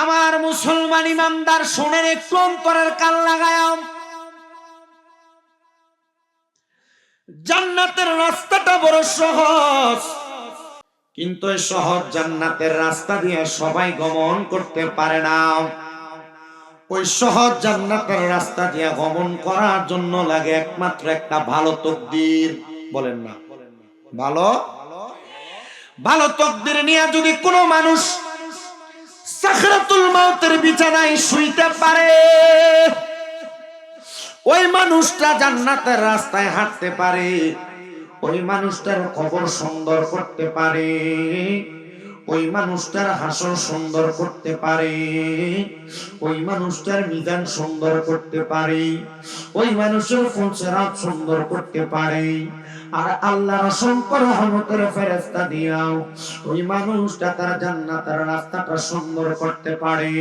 আমার মুসলমান ইমানদার শুনেন, একটু অন্তরের কান লাগায়। জান্নাতের রাস্তাটা বড় সহজ, কিন্তু এই সহজ জান্নাতের রাস্তা দিয়ে সবাই গমন করতে পারে না। ওই সহজ জান্নাতের রাস্তা দিয়ে গমন করার জন্য লাগে একমাত্র একটা ভালো তকদির। বলেন না ভালো ভালো তকদির নিয়ে যদি কোনো মানুষ সাকরাতুল মাউতের বিছানায় শুইতে পারে, ওই মানুষটা জান্নাতের রাস্তায় হাঁটতে পারে, ওই মানুষটার কবর সুন্দর করতে পারে, ওই মানুষটার হাসর সুন্দর করতে পারে, ওই মানুষটার মিজান সুন্দর করতে পারে, ওই মানুষের ফুলসেরাত সুন্দর করতে পারে। আর আল্লাহর অসংখ্য রহমতের ফেরেশতা দিয়াও ওই মানুষটা তার জান্নাতের রাস্তাটা সুন্দর করতে পারে।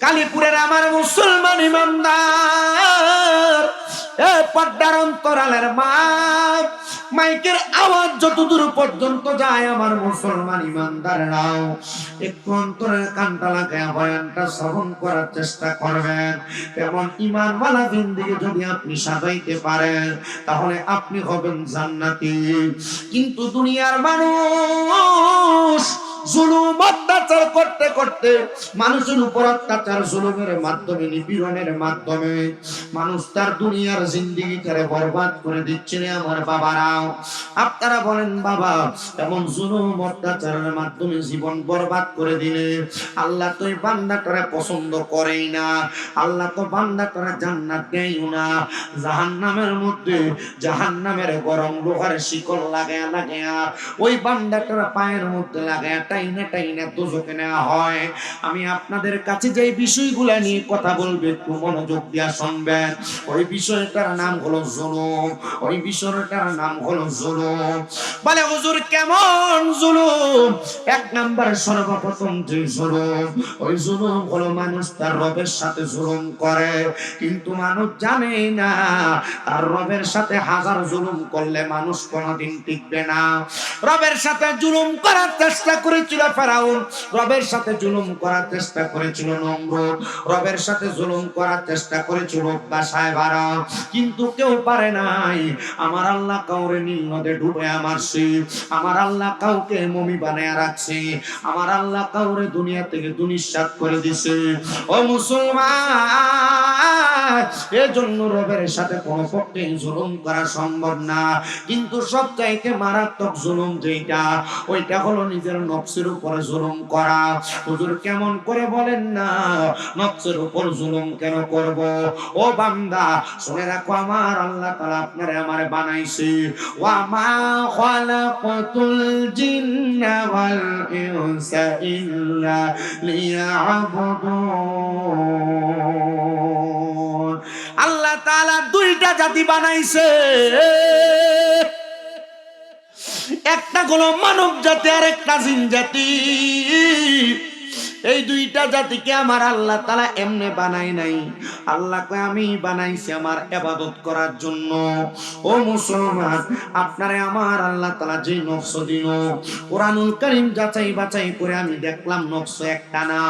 কালীপুরের আমার মুসলমান ইমানদার, এ পর্দার অন্তরালের মা, মাইকের আওয়াজ যতদূর পর্যন্ত যায় আমার মুসলমান ইমানদাররাও একটু অন্তরের কানটা লাগায় বয়ানটা শ্রবণ করার চেষ্টা করবেন। এমন ঈমানওয়ালা জিন্দেগি যদি আপনি সাজাইতে পারেন, তাহলে আপনি হবেন জান্নাতি। কিন্তু দুনিয়ার মানুষ জুলুম অত্যাচার করতে করতে, মানুষের উপর অত্যাচার জুলুমের মাধ্যমে, নিপীড়নের মাধ্যমে মানুষ তার দুনিয়ার জিন্দেগিটারে বরবাদ করে দিচ্ছে। আমার বাবারাও, আপনারা বলেন বাবা, এমন জুলুম অত্যাচারের মাধ্যমে জীবন বরবাদ করে দিলে আল্লাহ তো এই বান্দাটারে পছন্দ করেই না। আল্লাহ তো বান্দাটারে জান্নাত দেয়ও না, জাহান্নামের মধ্যে জাহান্নামের গরম লোহার শিকল লাগায়া লাগায়া ওই বান্দাটার পায়ের মধ্যে লাগায়া টাইনা টাইনা দোজখে নেওয়া হয়। আমি আপনাদের কাছে যে বিষয়গুলো নিয়ে কথা বলবো একটু মনোযোগ দিয়া শুনবেন। ওই বিষয়টার নাম হলো জুলুম, ওই বিষয়টার নাম হলো জুলুম। বলে হুজুর কেমন জুলুম? এক নাম্বার সর্বপ্রথম যে জুলুম, ওই জুলুম হলো মানুষ তার রবের সাথে জুলুম করে, কিন্তু মানুষ জানে না তার রবের সাথে হাজার জুলুম করলে মানুষ কোনোদিন টিকবে না। রবের সাথে জুলুম করার চেষ্টা করেছিল ফেরাউন, রবের সাথে জুলুম করার চেষ্টা করেছিল নমরুদ, রবের সাথে জুলুম করার চেষ্টা করেছিল বাসায় ভাড়া, কিন্তু কেউ পারে নাই। আমার আল্লাহ কাউরে নীল নদে ডুবে মারছে, আমার আল্লাহ কাউকে মমি বানায় রাখছে, আমার আল্লাহ কাউরে দুনিয়া থেকে দুনিশ্বাত করে দিছে। ও মুসলমান, এজন্য রবের সাথে কোনো পক্ষে জুলুম করা সম্ভব না। কিন্তু সবচাইতে মারাত্মক জুলুম যেটা, ওইটা হলো নিজের নফসের উপর জুলুম করা। হুজুর কেমন করে বলেন না, নফসের উপর জুলুম কেন করব? ও বান্দা শুনে রাখো, আমার আল্লাহ তাআলা আপনারে আমারে বানাইছে। ওয়া মা খালাকাতুল জিন্না ওয়াল ইনসা ইল্লা লিয়াবুদুন। আল্লাহ তাআলা দুইটা জাতি বানাইছে, একটা হলো মানব জাতি আর একটা জিন জাতি। এই দুইটা জাতিকে আমার আল্লাহ তাআলা এমনে বানায় নাই। আল্লাহ কয় আমি বানাইছি আমার ইবাদত করার জন্য। ও মুসলমান, আপনারে আমার আল্লাহ তাআলা যে নফস দিল, কোরআনুল কারীম যাচাই বাছাই করে আমি দেখলাম নফস একটা না,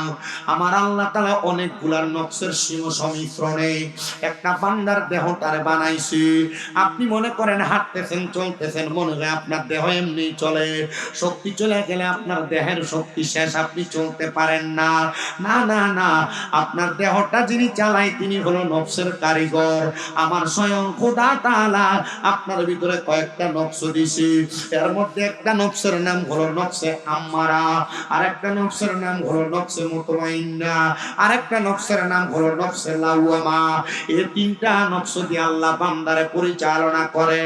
আমার আল্লাহ তাআলা অনেকগুলার নফসের সংমিশ্রণে একটা বান্দার দেহটারে বানাইছি। আপনি মনে করেন হাঁটতেছেন চলতেছেন, মনে হয় আপনার দেহ এমনি চলে, শক্তি চলে গেলে আপনার দেহের শক্তি শেষ, আপনি চলতে পারেন না। না না না, আপনার দেহটা যিনি চালায় তিনি হলো নফসের কারিগর। আমার স্বয়ং খোদা তাআলা আপনার ভিতরে কয়েকটা নফস দিয়েছে, এর মধ্যে একটা নফসের নাম হলো নফসে আম্মারা, আরেকটা নফসের নাম হলো নফসে মুতমাইন্না, আরেকটা নফসের নাম হলো নফসে লাওয়ামা। এই তিনটা নফস দিয়ে আল্লাহ বান্দারে পরিচালনা করে।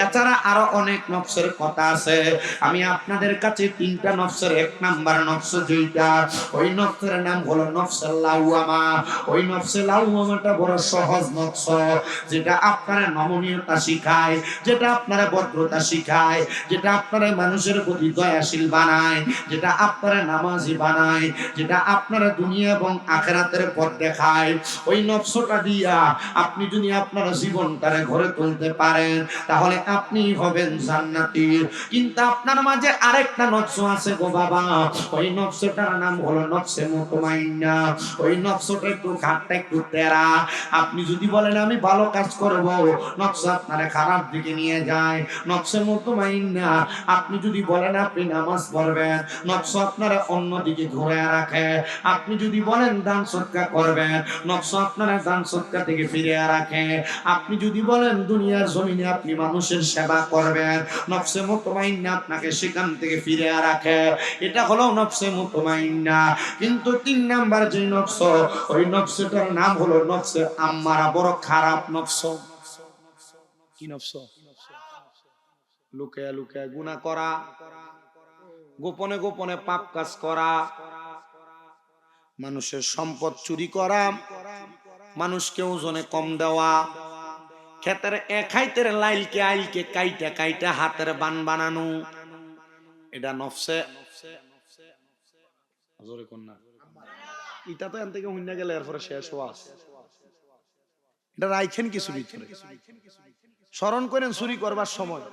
এছাড়া আরো অনেক নফসের কথা আছে, আমি আপনাদের কাছে তিনটা নফসের এক নাম্বার নফস যেটা, ওই নফসের নাম হলো নফসে লাওয়ামা। ওই নফসে লাওয়ামা জুলুমটা বড় সহজ নকশ, যেটা আপনার নমনীয়তা শিখায়, যেটা আপনার ভদ্রতা শিখায়, যেটা আপনার মানুষের প্রতি দয়াশীল বানায়, যেটা আপনার নামাজি বানায়, যেটা আপনার দুনিয়া এবং আখিরাতের পথ দেখায়। ওই নকশটা দিয়া আপনি যদি আপনার জীবনটারে গড়ে তুলতে পারেন তাহলে আপনি হবেন জান্নাতি। কিন্তু আপনার মাঝে আরেকটা নকশ আছে গো বাবা, ওই নকশটার নাম হলো নকশে মুতমাইন্না। ওই নকশটা একটু ঘাটটা একটু তেরা। আপনি যদি বলেন আমি ভালো কাজ করব, নকশ আপনারে খারাপ দিকে নিয়ে যায়। নকশে মুতমাইন্না আপনি যদি বলেন আপনি নামাজ পড়বেন, নকশ আপনারা অন্য দিকে ঘুরে রাখে। আপনি যদি বলেন দান সদকা করবেন, নকশ আপনারা দান সদকা থেকে ফিরে রাখে। আপনি যদি বলেন দুনিয়ার জমিনে আপনি মানুষের সেবা করবেন, নফসে মুতমাইন্না আপনাকে সেখান থেকে ফিরে রাখে। এটা হলো নফসে মুতমাইন্না। কিন্তু 3 নাম্বার যে নফস, ওই নফসটার নাম হলো নফসে আম্মারা, বড় খারাপ নফস। কি নফস? লুকায়া লুকায়া গুনাহ করা, গোপনে গোপনে পাপ কাজ করা, মানুষের সম্পদ চুরি করা, মানুষকে ওজনে কম দেওয়া, ক্ষেতের খাইতের লাইলকে আইলকে কাইটা কাইটা হাতের বান বানানো, এটা নফসে। জোরে কোন না, এটা তো এন থেকে হইনা গেলে এরপরে শেষ হওয়া। এটা রাইখেন কিছু ভিতরে, স্মরণ করেন চুরি করবার সময়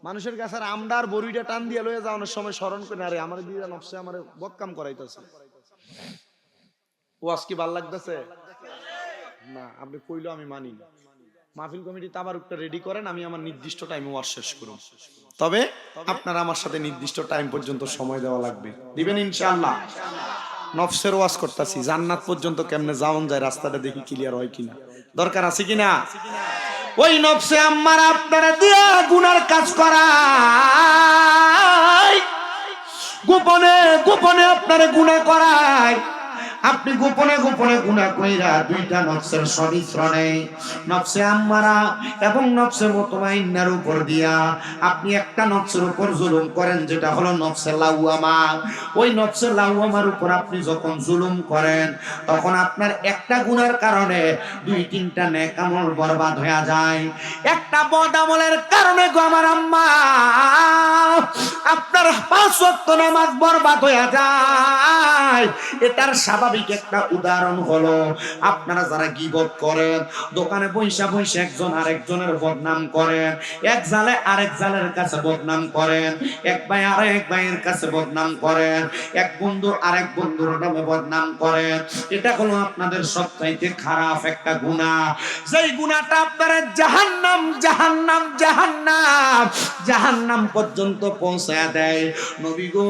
মানুষের কাছে আমদার বড়িটা টান দিয়ে লয়ে যাওয়ার সময় স্মরণ করেন, আরে আমার দিয়ে নফসে আমার বদকাম করাইতেছে। ওয়াজ কি ভাল লাগতেছে না? আপনি কইলো আমি মানি না। মাহফিল কমিটি তাবারুকটা রেডি করেন, আমি আমার নির্দিষ্ট টাইমে ওয়াজ শেষ করব। তবে আপনারা আমার সাথে নির্দিষ্ট টাইম পর্যন্ত সময় দেওয়া লাগবে, দিবেন ইনশাআল্লাহ। নফসের ওয়াজ করতেছি, জান্নাত পর্যন্ত কেমনে যাওন যায় রাস্তাটা দেখি ক্লিয়ার হয় কিনা, দরকার আছে কিনা। ওই নফসে আম্মারা আপনারা দিয়া গুনার কাজ করায়, গোপনে গোপনে আপনারা গুনাহ করায়। আপনি গোপনে গোপনে গুনাহ কইরা দুইটা নফসের সংমিশ্রণে, নফসে আম্মারা এবং নফসে মুতমাইন্নার উপর দিয়া আপনি একটা নফসের উপর জুলুম করেন, যেটা হলো নফসে লাওয়ামা। ওই নফসে লাওয়ামার উপর আপনি যখন জুলুম করেন তখন আপনার একটা গুনার কারণে 2-3টা নেক আমল বরবাদ হয়ে যায়। একটা বদ আমলের কারণে গো আমার আম্মা আপনার 5 ওয়াক্ত নামাজ বরবাদ হয়ে যায়। এটার স্বাভাবিক একটা উদাহরণ হলো আপনারা যারা গীবত করেন, দোকানে বৈশা বৈশা একজন আরেকজনের বদনাম করেন, এক জালে আরেক জালের কাছে বদনাম করেন, এক ভাই আরেক ভাইয়ের কাছে বদনাম করেন, এক বন্ধু আরেক বন্ধুর নামে বদনাম করেন। এটা হলো আপনাদের সবচাইতে খারাপ একটা গুনাহ। যেই গুনাহটা আপনারা জাহান্নাম জাহান্নাম জাহান্নাম জাহান্নাম পর্যন্ত পৌঁছায় দেয়। নবী গো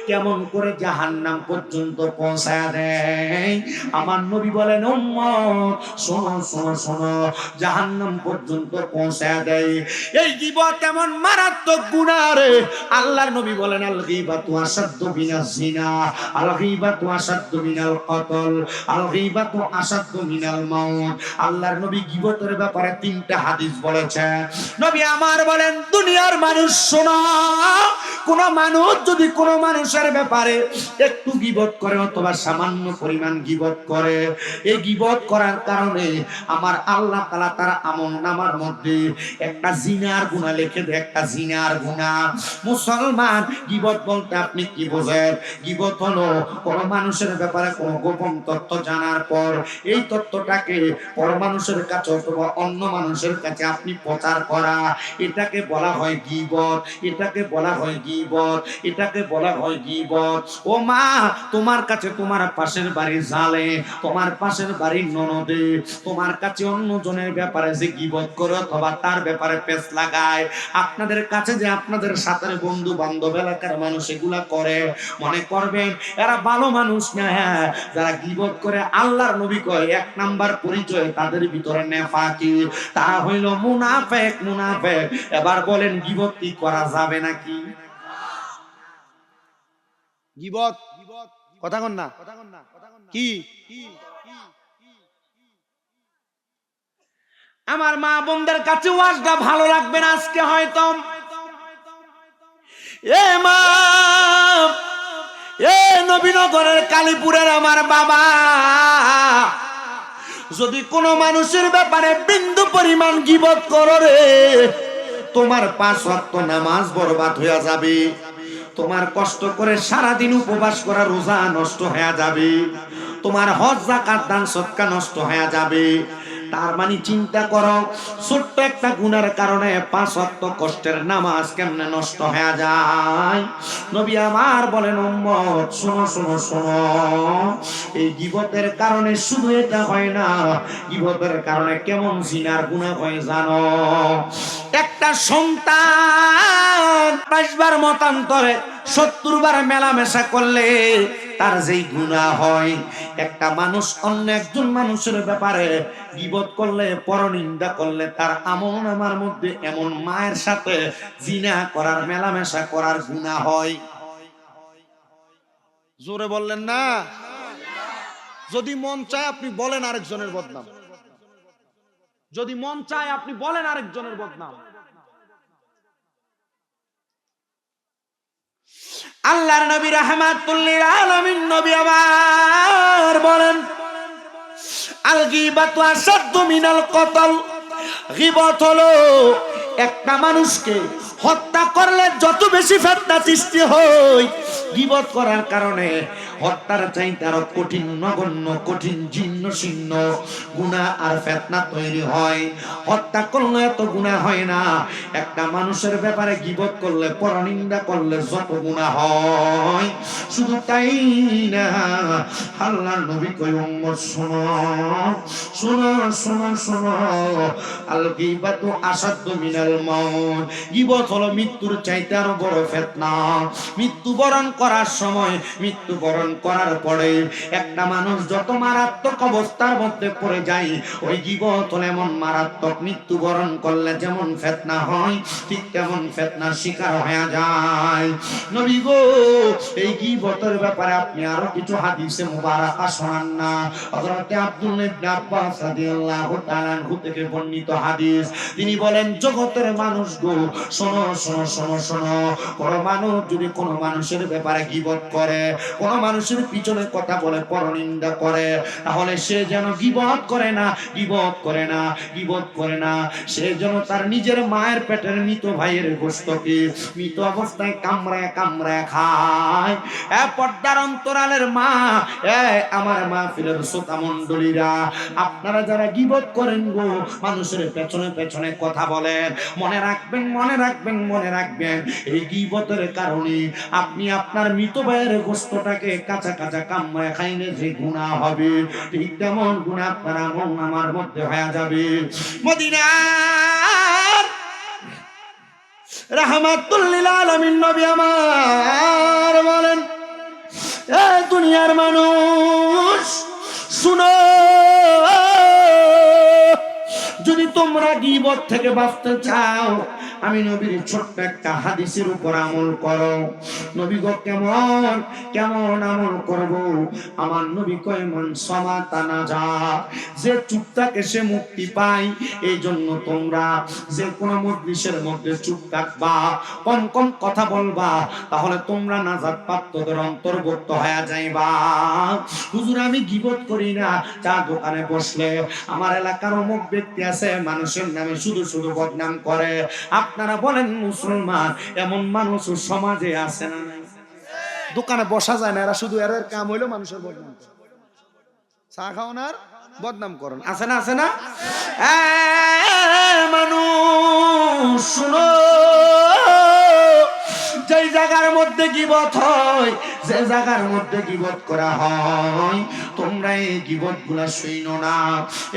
কেমন করে জাহান্নাম পর্যন্ত পৌঁছায় দেয়? আমার নবী বলেন উম্মত শোনো শোনো শোনো, জাহান্নাম পর্যন্ত পৌঁছায় দেয়। এই গীবত এমন মারাত্মক গুনাহ রে, আল্লাহর নবী বলেন আল গীবাতু আসাদ্দু মিনাজ জিনা, আল গীবাতু আসাদ্দু মিনাল কতল, আল গীবাতু আসাদ্দু মিনাল মাউত। আল্লাহর নবী গীবতের ব্যাপারে 3টা হাদিস বলেছেন। নবী আমার বলেন দুনিয়ার মানুষ শোনো, কোন মানুষ যদি কোন মানুষের ব্যাপারে একটু গীবত করে অথবা সামান্য পরিমাণ গীবত করে, এই গীবত করার কারণে আমার আল্লাহ তাআলা তার আমলনামার মধ্যে একটা জিনার গুনাহ লিখে দেয়, একটা জিনার গুনাহ। মুসলমান, গীবত বলতে আপনি কি বোঝেন? গীবত হলো কোন মানুষের ব্যাপারে কোন গোপন তথ্য জানার পর এই তথ্যটাকে পর মানুষের কাছে অথবা অন্য মানুষের কাছে আপনি প্রচার করা, এটাকে বলা হয় গীবত, এটাকে বলা হয় গীবত, এটাকে বলা হয় গীবত। ও মা, তোমার কাছে তোমার পাশের বাড়ির জালে, তোমার পাশের বাড়ির ননদে তোমার কাছে অন্যজনের ব্যাপারে যে গীবত করে অথবা তার ব্যাপারে পেছ লাগায়, আপনাদের কাছে যে আপনাদের সাথে বন্ধু বান্ধব এলাকার মানুষ এগুলা করে, মনে করবেন এরা ভালো মানুষ না। যারা গীবত করে আল্লাহর নবী কয় 1 নাম্বার পরিচয় তাদের ভিতরে নেফাকি, তারা হইল মুনাফিক। মুনাফিক। এবার বলেন গীবত কি করা যাবে নাকি? গীবত কথা কন না কি? আমার মা বোনদের কাছে ওয়াজটা ভালো লাগবে না আজকে হয়তো। এ মা, এ নবীনগরের কালীপুরের আমার বাবা, যদি কোনো মানুষের ব্যাপারে বিন্দু পরিমাণ গীবত করো রে, তোমার 5 ওয়াক্ত নামাজ বরবাদ হয়ে যাবে, তোমার কষ্ট করে সারাদিন উপবাস করা রোজা নষ্ট হয়ে যাবে, তোমার হজ যাকাত দান সদকা নষ্ট হয়ে যাবে। তার মানে চিন্তা করো, ছোট্ট একটা গুনার কারণে 5 ওয়াক্ত কষ্টের নামাজ কেমনে নষ্ট হয়ে যায়। নবী আমার বলেন, উম্মত শোনো শোনো শোনো, এই গীবতের কারণে শুধু এটা হয় না, গীবতের কারণে কেমন জিনার গুনাহ হয় জানো? একটা সন্তান 22 বার মতান্তরে 70 বার মেলামেশা করলে তার যেই গুনাহ হয়, একটা মানুষ অন্য একজন মানুষের ব্যাপারে গীবত করলে, পরনিন্দা করলে, তার আমলনামার মধ্যে এমন মায়ের সাথে জিনা করার, মেলামেশা করার গুনাহ হয়। জোরে বললেন না? যদি মন চায় আপনি বলেন আরেকজনের বদনাম, যদি মন চায় আপনি বলেন আরেকজনের বদনাম। আল্লাহর নবী রাহমাতুল লিল আলামিন নবী আমার বলেন, আল গীবাতু আসাদ্দু মিনাল কতল। গীবত হলো একটা মানুষকে হত্যা করলে যত বেশি ফিতনা সৃষ্টি হয়, গীবত করার কারণে হত্যার চাইতে আরো কঠিন, নগণ্য, কঠিন, জীর্ণ শীর্ণ গুনাহ আর ফিতনা তৈরি হয়। হত্যা করলে এত গুনাহ হয় না, একটা মানুষের ব্যাপারে গীবত করলে, পরনিন্দা করলে যত গুনাহ হয়। শুধু তাই না, আল্লাহর নবী কয়, উম্মত শোনো শোনো শোনো শোনো, আল গীবাতু আসাদ্দু মিনাল মাউত। গীবত হলো মৃত্যুর চাইতে আরো বড় ফিতনা। মৃত্যুবরণ করার সময়, মৃত্যুবরণ করার পরে একটা মানুষ যত মারাত্মক অবস্থার মধ্যে পড়ে যায়, ওই গীবত হলো এমন মারাত্মক, মৃত্যুবরণ করলে যেমন ফিতনা হয়, ঠিক তেমন ফিতনার শিকার হয়ে যায়। নবী গো, এই গীবতের ব্যাপারে আপনি আরো কিছু হাদিসে মুবারাকা শোনান না? হযরত আব্দুল্লাহ ইবনে আব্বাস রাদিয়াল্লাহু তাআলা আনহু থেকে বর্ণিত হাদিস, তিনি বলেন, জগতের মানুষ গো, শোনো শোনো শোনো শোনো, কোন মানুষ যদি কোন মানুষের ব্যাপারে গীবত করে, কোন মানুষের পিছনে কথা বলে, পরনিন্দা করে, তাহলে সে যেন গীবত করে না, গীবত করে না, গীবত করে না। সে যেন তার নিজের মায়ের পেটের মৃত ভাইয়ের গোশতকে মৃত অবস্থায় কামড়ায় কামড়ায় খায়। পর্দার অন্তরালের মা, আমার মাহফিলের শ্রোতা মণ্ডলীরা, আপনারা যারা গীবত করেন গো, মানুষের পেছনে পেছনে কথা বলেন, মনে রাখবেন, মনে রাখবেন, মনে রাখবেন, এই গীবতের কারণে আপনি আপনার মৃত ভাইয়ের গোশতটাকে কাঁচা কাঁচা কামড়ায় খাইলে যে গুনাহ হবে, ঠিক তেমন গুনাহ আপনার আমলনামার মধ্যে হয়ে যাবে। মদিনার রাহমাতুল লিল আলামিন নবী আমার বলেন, এ দুনিয়ার মানুষ শুনো, যদি তোমরা গীবত থেকে বাঁচতে চাও, আমি নবীর ছোট্ট একটা হাদিসের উপর আমল করো। নবী গো, কেমন কেমন আমল করব? আমার নবী কয়, মান সামাতা নাজা, যে চুপ থাকে সে মুক্তি পায়। এই জন্য তোমরা যে কোনো মজলিসের মধ্যে চুপ থাকবা, কম কম কথা বলবা, তাহলে তোমরা নাজাত প্রাপ্তদের অন্তর্ভুক্ত হয়ে যাইবা। হুজুর, আমি গীবত করি না, চা দোকানে বসলে আমার এলাকার অমুক ব্যক্তি আছে, মানুষের নামে শুধু শুধু বদনাম করে। আপনারা বলেন মুসলমান, এমন মানুষ সমাজে আছে না? দোকানে বসা যায় না, এরা শুধু এর কাম হইলো মানুষের বদনাম, চা খাওয়ান আর বদনাম করেন, আছে না? আছে না? মানুষ শুনো, যে জায়গার মধ্যে গীবত হয়, যে জায়গার মধ্যে গীবত করা হয়, তোমরা এই গীবত গুলা শুনো না,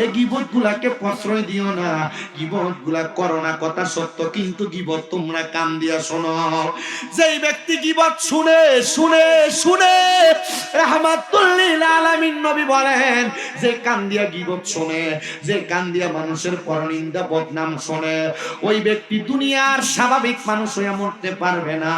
এই গীবত গুলাকে প্রশ্রয় দিও না, গীবত গুলা করো না, কথা সত্য, কিন্তু গীবত তোমরা কান দিয়া শোনো। যেই ব্যক্তি গীবত শুনে শুনে শুনে, রাহমাতুল লিল আলামিন নবী বলেন, যে কান দিয়া গীবত শুনে, যে কান দিয়া মানুষের পরনিন্দা বদনাম শুনে, ওই ব্যক্তি দুনিয়ার স্বাভাবিক মানুষ হয়ে মরতে পারবে না।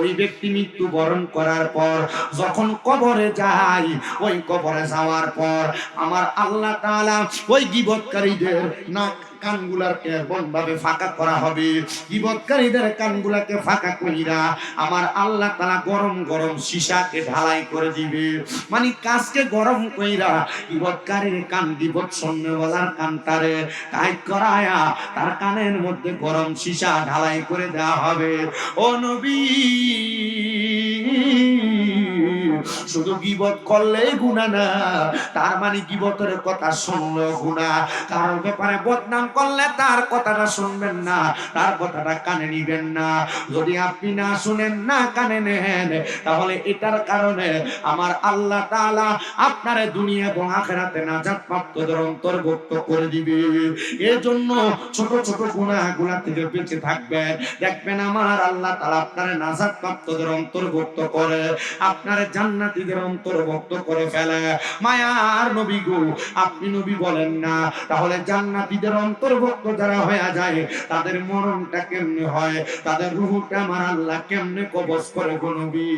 ওই ব্যক্তি মৃত্যুবরণ করার পর যখন কবরে যায়, ওই কবরে যাওয়ার পর আমার আল্লাহ তাআলা ওই গীবতকারীদের নাক কানগুলাকে এমন ভাবে ফাঁকা করা হবে, গীবতকারীদের কানগুলাকে ফাঁকা কইরা আমার আল্লাহ তাআলা গরম গরম সীসাকে ঢালাই করে দিবে। মানে কাজকে গরম কইরা গীবতকারীর কান, গীবত শুননেওয়ালার কানটারে টাইট করায়া তার কানের মধ্যে গরম সীসা ঢালাই করে দেওয়া হবে। ও নবী, শুধু গীবত করলেই গুনাহ না, তার মানে গীবতের কথা শুনলেও গুনাহ। কারোর ব্যাপারে বদনাম করলে তার কথাটা শুনবেন না, তার কথাটা কানে নিবেন না। যদি আপনি না শুনেন, না কানে নেন, তাহলে এটার কারণে আমার আল্লাহ তাআলা আপনারে দুনিয়া এবং আখিরাতে নাজাত প্রাপ্তদের অন্তর্ভুক্ত করে দিবে। এজন্য ছোট ছোট গুনাহগুলা থেকে বেঁচে থাকবেন। দেখবেন আমার আল্লাহ তাআলা আপনারে নাজাত প্রাপ্তদের অন্তর্ভুক্ত করে, আপনারে জান্নাতীদের অন্তর্ভুক্ত করে ফেলে। মায়ার নবী গো, আপনি নবী বলেন না, তাহলে জান্নাতীদের অন্তর্ভুক্ত যারা হয়ে যায় তাদের মরণটা কেমনে হয়, তাদের রূহটা আমার আল্লাহ কেমনে কবজ করে গো নবী?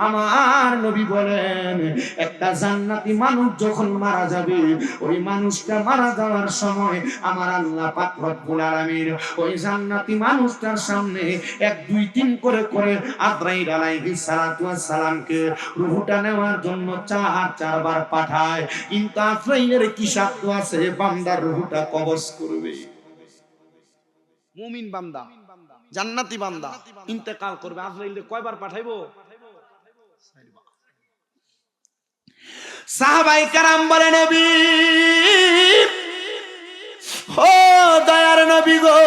আমার নবী বলেন, একটা জান্নাতি মানুষ যখন মারা যাবে, ওই মানুষটা মারা যাওয়ার সময় আমার আল্লাহ পাক রব্বুল আলামিন ওই জান্নাতি মানুষটার সামনে 1 2 3 করে করে আজরাইল আলাইহিস সালাতু ওয়াস সালামকে রূহটা নেওয়ার জন্য 4 বার পাঠায়। কিন্তু আজরাইলের কি সাধ্য আছে বান্দার রূহটা কবজ করবে? মুমিন বান্দা, জান্নাতি বান্দা ইন্তেকাল করবে, আজরাইল কয়বার পাঠাইবো? সাহাবায়ে কেরাম বলে, নবী ও দয়ার নবী গো,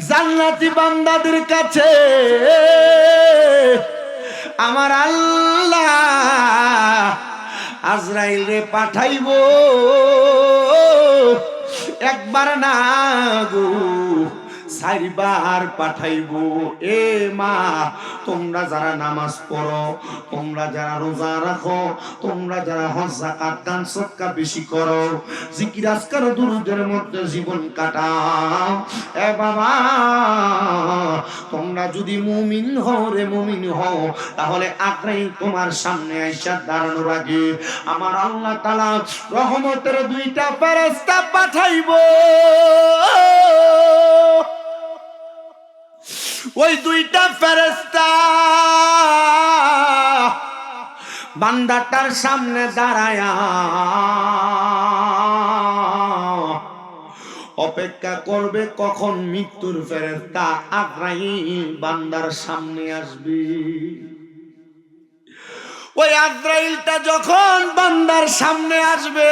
জান্নাতি বান্দাদের কাছে আমার আল্লাহ আজরাইল রে পাঠাইবো, একবার না গো 4 বার পাঠাইবো। এ মা, তোমরা যারা নামাজ পড়ো, তোমরা যারা রোজা রাখো, তোমরা যারা হজ যাকাত দান সদকা বেশি করো, জিকির আজকার দুরূদের মধ্যে জীবন কাটাও, এ বাবা, তোমরা যদি মুমিন হও রে মুমিন হও, তাহলে আজরাইল তোমার সামনে আইসা দাঁড়ানোর আগে আমার আল্লাহ তাআলা রহমতের 2টা ফেরেশতা পাঠাইবো। ওই 2টা ফেরেশতা বান্দাটার সামনে দাঁড়ায়া অপেক্ষা করবে কখন মৃত্যুর ফেরেশতা আজরাইল বান্দার সামনে আসবে। ওই আজরাইলটা যখন বান্দার সামনে আসবে,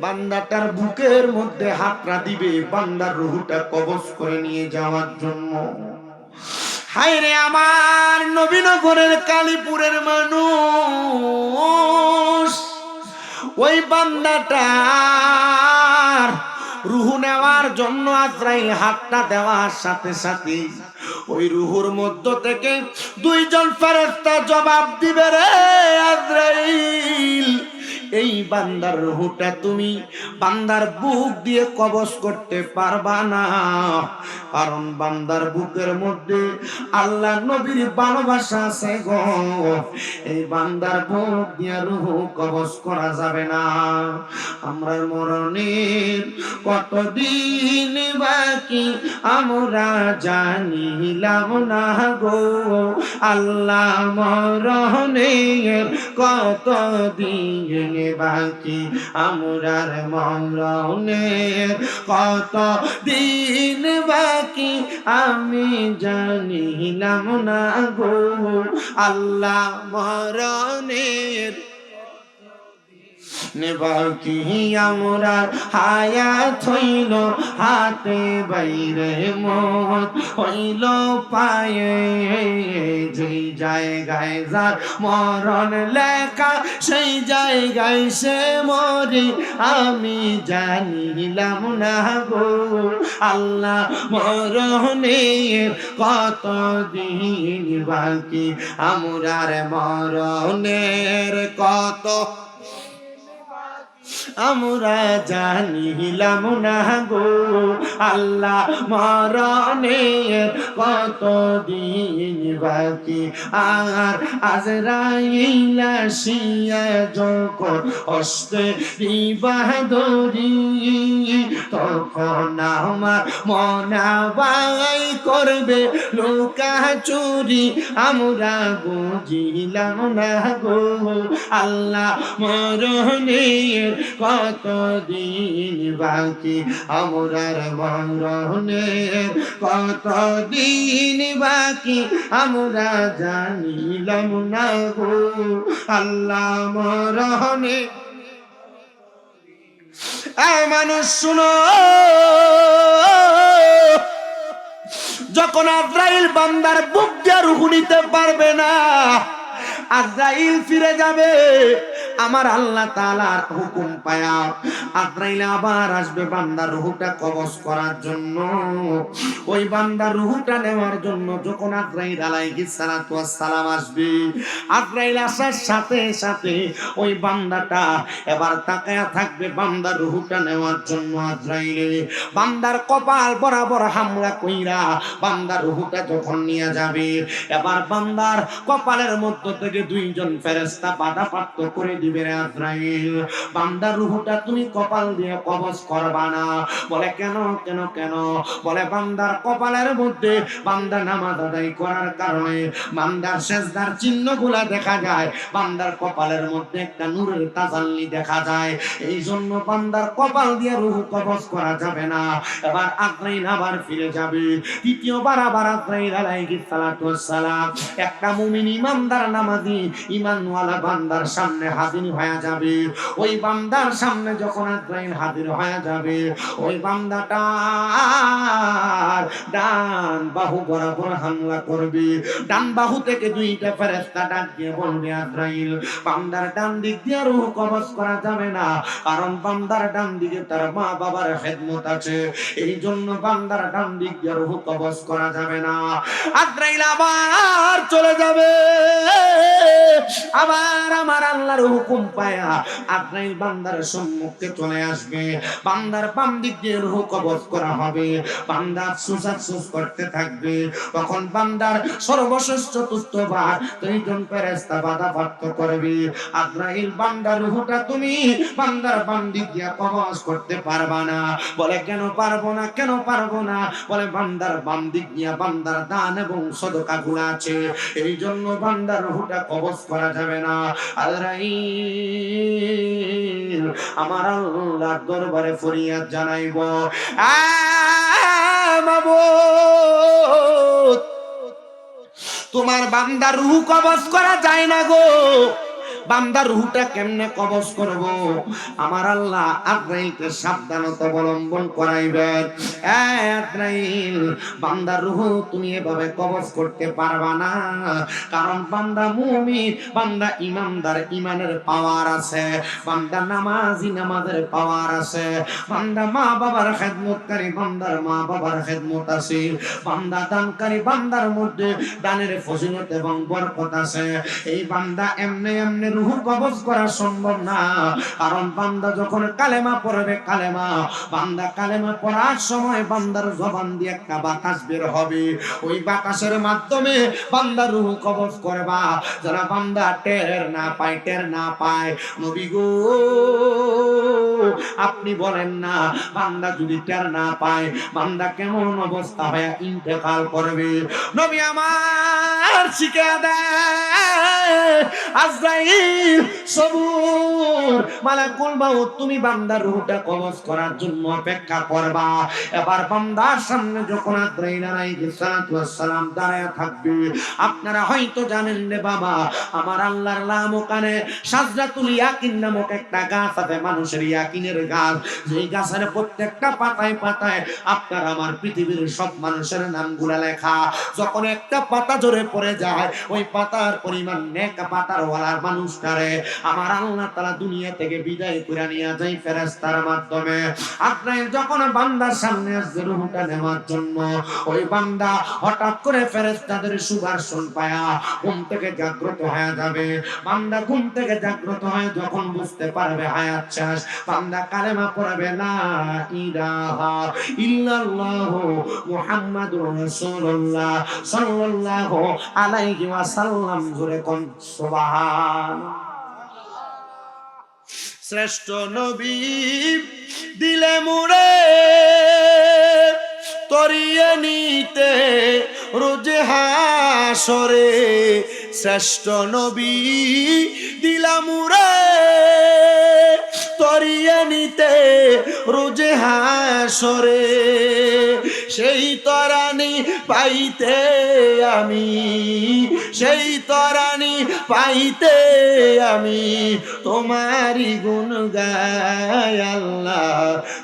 বান্দাটার বুকের মধ্যে হাতটা দিবে বান্দার রূহটা কবজ করে নিয়ে যাওয়ার জন্য। হায়রে আমার নবীনগরের কালীপুরের মানুষ, ওই বান্দাটার রূহ নেওয়ার জন্য আজরাইল হাতটা দেওয়ার সাথে সাথে ওই রূহুর মধ্য থেকে 2 জন ফেরেশতা জবাব দিবে, রে আজরাইল, এই বান্দার রূহটা তুমি বান্দার বুক দিয়ে কবজ করতে পারবা না, কারণ বান্দার বুকের মধ্যে আল্লাহ নবীর ভালোবাসা আছে গো, এই বান্দার বুক দিয়ে রূহ কবজ করা যাবে না। আমরা মরণের কতদিন বাকি আমরা জানিলাম না গো, আল্লাহ মরণের কতদিন বাকি আমরার মরণের কতদিন বাকি আমি জানিলাম না গো, আল্লাহ মরণের বাকি আমরার হায়াত হইল হাতে বাইরে মত হইল পায়ে, যেই জায়গায় যার মরণ লেখা সেই জায়গায় সে মরি আমি জানিলাম না গো, আল্লাহ মরণের কতদিন বাকি আমরার মরণের কত আমরা জানিলাম না গো আল্লাহ মরণের কত দিন বাকি। আর আজরাইল আসিয়া যখন হস্তে বাহাদুরি, তখন আমার মনা বাই করবে লোকা চুরি। আমরা বুঝিলাম না গো আল্লাহ মরণের কত দিন বাকি। আমরার মরণের কত দিন বাকি, আমরা জানিলাম না গো আল্লাহ মরণে। মানুষ শুনো, যখন আজরাইল বান্দার বুক দিয়ে রূহ নিতে পারবে না, আজরাইল ফিরে যাবে আমার আল্লাহ তাআলার হুকুম পায়া। আজরাইল আবার আসবে বান্দার রূহটা কবজ করার জন্য। ওই বান্দার রূহটা নেওয়ার জন্য যখন আজরাইল আলাইহিস সালাতু ওয়াস সালাম আসবে, আজরাইল আসার সাথে সাথে ওই বান্দাটা এবার তাকায়া থাকবে বান্দার রূহটা নেওয়ার জন্য। আজরাইল বান্দার কপাল বরাবর হামলা কইরা বান্দার রূহটা যখন নিয়ে যাবে, এবার বান্দার কপালের মধ্য থেকে দুইজন ফেরেশতা বাধা প্রাপ্ত করে দিবে। আজরাইল বান্দার রূহটা তুমি কপাল দিয়ে কবজ করবা না। বলে কেন কেন কেন? বলে বান্দার কপালের মধ্যে বান্দা নামাজ আদায় করার কারণে বান্দার সেজদার চিহ্নগুলা দেখা যায়, বান্দার কপালের মধ্যে একটা নূরের তাজাল্লি দেখা যায়। এই জন্য বান্দার কপাল দিয়ে রূহ কবজ করা যাবে না। এবার আজরাইল আবার ফিরে যাবে। তৃতীয়বার আবার আজরাইল আলাইহিস সালাতু ওয়াস সালাম একটা মুমিন ইমানদার নামাজি ঈমানওয়ালা বান্দার সামনে হাজির হয়ে যাবে। ওই বান্দার সামনে যখন আজরাইল হাজির হয়ে যাবে, ওই বান্দাটা ডান বাহু বরাবর হামলা করবে। ডান বাহু থেকে দুইটা ফেরেশতা ডাক দিয়ে বলবে, আজরাইল বান্দার ডান দিক দিয়ে রূহ কবজ করা যাবে না, কারণ বান্দার ডান দিকে তার মা বাবার খেদমত আছে। এই জন্য বান্দার ডান দিক দিয়ে রূহ কবজ করা যাবে না। আজরাইল আবার চলে যাবে। আবার আমার আল্লাহর হুকুম পায়া আজরাইল বান্দার সম্মুখে চলে আসবে। বান্দার বাম দিক দিয়ে রূহ কবজ করা হবে। বান্দা আফসোস আফসোস করতে থাকবে। তখন বান্দার সর্বশেষ চতুর্থবার দুইজন ফেরেশতা বাধা প্রাপ্ত করবে। আজরাইল বান্দার রূহটা তুমি বান্দার বাম দিক দিয়ে কবজ করতে পারবা না। বলে কেন পারবো না? কেন পারবো না? বলে বান্দার বাম দিক দিয়ে বান্দার দান এবং সদকা গুলো আছে, এই জন্য বান্দার রূহটা কবজ করা যাবে না। আজরাইল আমার আল্লাহর দরবারে ফরিয়াদ জানাইব, মাবুদ তোমার বান্দার রূহ কবজ করা যায় না গো, বান্দার রূহটা কেমনে কবজ করব? আমার আল্লাহ আজরাইলকে সাবধানতা অবলম্বন করাইবেন। আজরাইল বান্দার রূহ তুমি এভাবে কবজ করতে পারবা না, কারণ বান্দা মুমিন, বান্দা ইমানদার, ইমানের পাওয়ার আছে। বান্দা নামাজি, নামাজের পাওয়ার আছে। বান্দা মা বাবার খেদমতকারী, বান্দার মা বাবার খেদমত আছে। বান্দা দানকারী, বান্দার মধ্যে দানের ফজিলত এবং বরকত আছে। এই বান্দা এমনি এমনি রূহ কবজ করা সম্ভব না, কারণ বান্দা যখন কালেমা পড়বে, বান্দা কালেমা পড়ার সময় বান্দার জবান দিয়ে একটা বাতাস বের হবে। ওই বাতাসের মাধ্যমে বান্দার রূহ কবজ করবা। যারা বান্দা টের না পায়, নবী গো আপনি বলেন না, বান্দা যদি টের না পায় বান্দা কেমন অবস্থা হয়ে ইন্তেকাল করবে? নবী আমার শিখিয়ে দেয়, আজরাইল সবুর, মালাকুল মাউত তুমি বান্দার রূহটা কবজ করার জন্য অপেক্ষা করবা। এবার বান্দার সামনে যখন আজরাইল আলাইহিস সালাতু ওয়াস সালাম দাঁড়ায় থাকবে, আপনারা হয়তো জানেন রে বাবা, আমার আল্লাহর নাম ওখানে সাজরাতুল ইয়াকিন নামক একটা গাছ আছে। মানুষের ইয়াকিনের জাইনের গাছ, যেই গাছের প্রত্যেকটা পাতায় পাতায় আপনার আমার পৃথিবীর সব মানুষের নামগুলা লেখা। যখন একটা পাতা জোরে পড়ে যায়, ওই পাতার পরিমাণ নেক পাতার ওয়ালার মানুষটারে আমার আল্লাহ তাআলা দুনিয়া থেকে বিদায় করে নিয়ে যায় ফেরেশতার মাধ্যমে। আপনার যখন বান্দার সামনে আসবে রূহটা নেওয়ার জন্য, ওই বান্দা হঠাৎ করে ফেরেশতাদের সুদর্শন পায়া ঘুম থেকে জাগ্রত হয়ে যাবে। বান্দা ঘুম থেকে জাগ্রত হয়ে যখন বুঝতে পারবে হায়াত শেষ, বান্দা কালেমা পড়বে লা ইলাহা ইল্লাল্লাহ মুহাম্মাদুর রাসূলুল্লাহ সাল্লাল্লাহু আলাইহি ওয়াসাল্লাম। জোরে কোন সুবহান। শ্রেষ্ঠ নবী দিলে মুড়ে তরিয়ে নিতে রোজ হাসরে, শ্রেষ্ঠ নবী দিলাম মুড়ে তরিয়ে নিতে রোজ হাসরে। সেই তরানি পাইতে আমি, সেই তরানি পাইতে আমি তোমারই গুণ গাই আল্লাহ।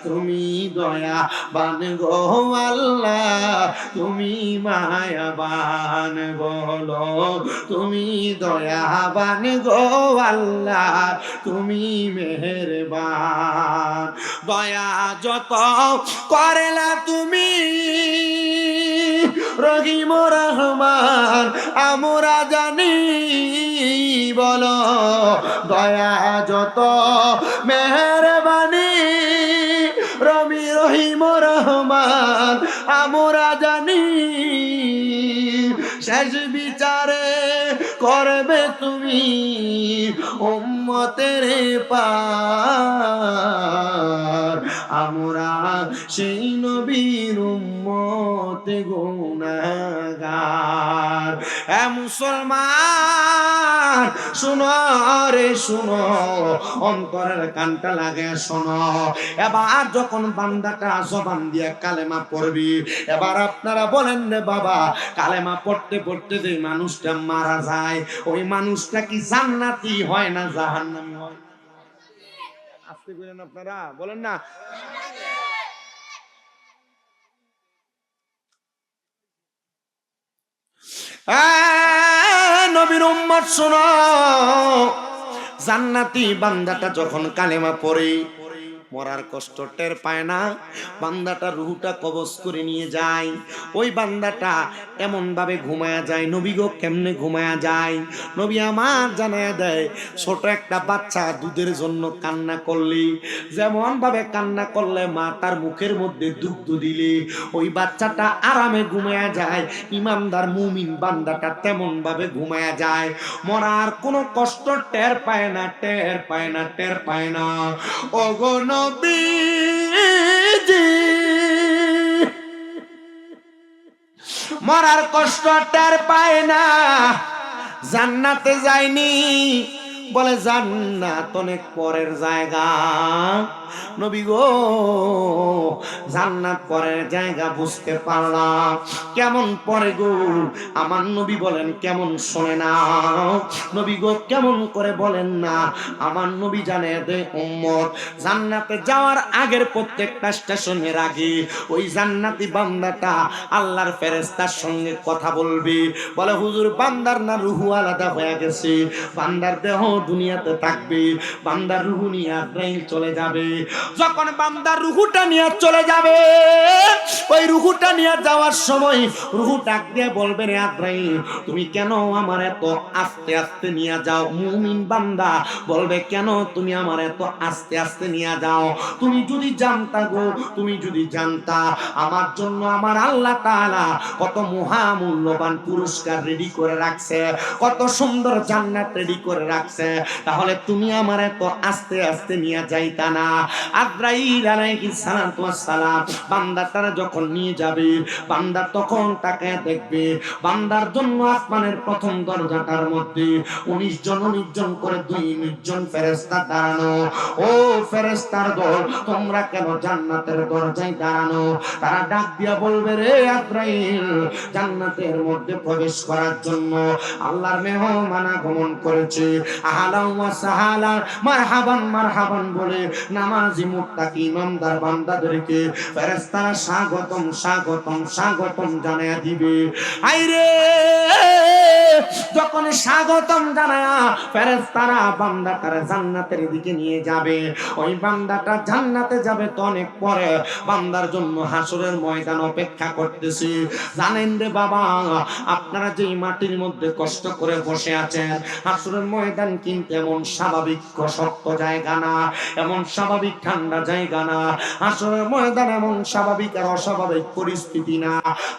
তুমি দয়াবান গো আল্লাহ, তুমি মায়াবান বলো, তুমি দয়াবান গো আল্লাহ, তুমি মেহেরবান। দয়া যত করেলা তুমি রহিম রহমান আমরা জানি, বলো দয়া যত মেহেরবানি রহিম রহমান আমরা জানি। শেষ বিচারে করবে তুমি উম্মতের পার, আমরা সেই নবীর উম্মত গুনাহগার। এ মুসলমান শুনো রে শুনো, অন্তরের কানটা লাগে শোনো। এবার যখন বান্দাটা জবান দিয়ে কালেমা পড়বি, এবার আপনারা বলেন রে বাবা, কালেমা পড়তে পড়তে যে মানুষটা মারা যায়, ওই মানুষটা কি জান্নাতি হয় না জাহান্নামী হয়? আস্তে বলেন, আপনারা বলেন না। নবীর উম্মত শোনো, জান্নাতি বান্দাটা যখন কালেমা পড়ে মরার কষ্ট টের পায় না, বান্দাটা রুহটা কবজ করে নিয়ে যায়। ওই বান্দাটা এমন ভাবে ঘুমায়া যায়। নবী গো কেমনে ঘুমায়া যায়? নবী আমার জানায়া দেয়, ছোট একটা বাচ্চা দুধের জন্য কান্না করলে যেমন ভাবে কান্না করলে মা তার মুখের মধ্যে দুগ্ধ দিলে ওই বাচ্চাটা আরামে ঘুমায়া যায়, ইমানদার মুমিন বান্দাটা তেমন ভাবে ঘুমায়া যায়। মরার কোনো কষ্ট টের পায় না, টের পায় না, টের পায় না। ওগো নবীজি মরার কষ্ট টের পায় না, জান্নাতে যায়নি বলে জান্নাত অনেক পরের জায়গা। নবী গো জান্নাত পরের জায়গা বুঝতে পারলাম, কেমন পরে গো? আমার নবী বলেন কেমন, শোনে না নবী গো কেমন করে বলেন না? আমার নবী জানে দে উম্মত জান্নাতে যাওয়ার আগের প্রত্যেকটা স্টেশনের আগে ওই জান্নাতি বান্দাটা আল্লাহর ফেরেশতার সঙ্গে কথা বলবে। বলে হুজুর বান্দার না রুহু আলাদা হয়ে গেছে, বান্দার দেহ দুনিয়াতে থাকবে, বান্দার রুহু নিয়ে আজরাইল চলে যাবে। যখন বান্দার রুহুটা নিয়ে চলে যাবে, ওই রুহুটা নিয়ে যাওয়ার সময় রুহু ডাক দিয়ে বলবে, রে আজরাইল তুমি কেন আমার এত আস্তে আস্তে নিয়ে যাও? মুমিন বান্দা বলবে, কেন তুমি আমার এত আস্তে আস্তে নিয়ে যাও? তুমি যদি জানতা গো, তুমি যদি জানতা আমার জন্য আমার আল্লাহ তাআলা কত মহামূল্যবান পুরস্কার রেডি করে রাখছে, কত সুন্দর জান্নাত রেডি করে রাখছে, তাহলে তুমি আমার এত আস্তে আস্তে নিয়ে যাইতা না। আজরাইল আলাইহিস সালাতু ওয়াস সালাম বান্দাটারে যখন নিয়ে যাবে, বান্দা তখন তাকে দেখবে বান্দার জন্য আসমানের প্রথম দরজাটার মধ্যে 19 জন করে 19 জন ফেরেশতা দাঁড়ানো। ও ফেরেশতার দল, তোমরা কেন জান্নাতের দরজায় দাঁড়ানো? তারা ডাক দিয়া বলবে, রে আজরাইল জান্নাতের মধ্যে প্রবেশ করার জন্য আল্লাহর মেহমান আগমন করেছে, আহলান ওয়া সাহালান মারহাবান মারহাবান বলে নামাজি মুত্তাকি ইমানদার বান্দাদেরকে ফেরেশতারা স্বাগতম স্বাগতম স্বাগতম জানায়া দিবে। আইরে যখন স্বাগতম জানায়া ফেরেশতারা বান্দাটার জান্নাতের দিকে নিয়ে যাবে, ওই বান্দাটা জান্নাতে যাবে তো অনেক পরে বান্দার জন্য হাসরের ময়দান অপেক্ষা করতেছে। জানেন রে বাবা, আপনারা যে মাটির মধ্যে কষ্ট করে বসে আছেন, হাসরের ময়দান কিন্তু এমন স্বাভাবিক শক্ত জায়গা না, এমন স্বাভাবিক ঠান্ডা জায়গা না। হাসরের ময়দান এমন স্বাভাবিক আর অস্বাভাবিক পরিস্থিতি না।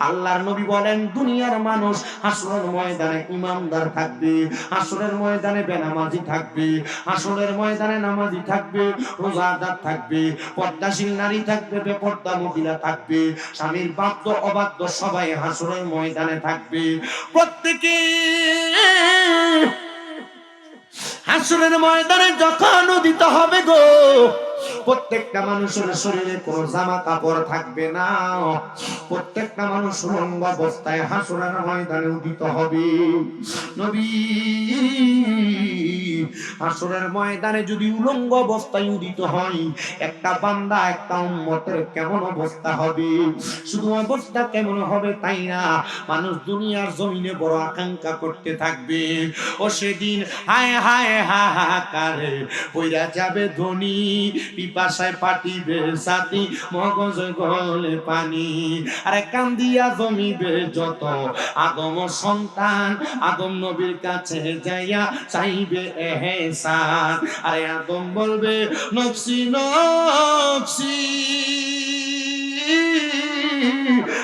আল্লাহর নবী বলেন, দুনিয়ার মানুষ হাসরের ময়দানে ইমানদার থাকবে, হাসরের ময়দানে বেনামাজি থাকবে, হাসরের ময়দানে নামাজি থাকবে, রোজাদার থাকবে, পর্দাশীল নারী থাকবে, বেপর্দা মহিলা থাকবে, স্বামীর বাধ্য অবাধ্য সবাই হাসরের ময়দানে থাকবে। প্রত্যেকে হাসরের ময়দানে যখন উদিত হবে গো, প্রত্যেকটা মানুষের শরীরে কোনো জামা কাপড় থাকবে না, প্রত্যেকটা মানুষ উলঙ্গ অবস্থায় হাসরের ময়দানে উদিত হবে। নবী হাসরের ময়দানে যদি উলঙ্গ অবস্থায় উদিত হয়, একটা বান্দা একটা উম্মতের কেমন অবস্থা হবে। শুধু অবস্থা কেমন হবে তাই না, মানুষ দুনিয়ার জমিনে বড় আকাঙ্ক্ষা করতে থাকবে, ও সেদিন হায় হায় হাহাকারে কইরা যাবে ধনী, পিপাসায় পাটিবে সাথী, মগজ গলে পানি, আরে কান্দিয়া জমিবে যত আদম সন্তান, আদম নবীর কাছে যাইয়া চাইবে এহসান। আরে আদম বলবে নফসি নফসি,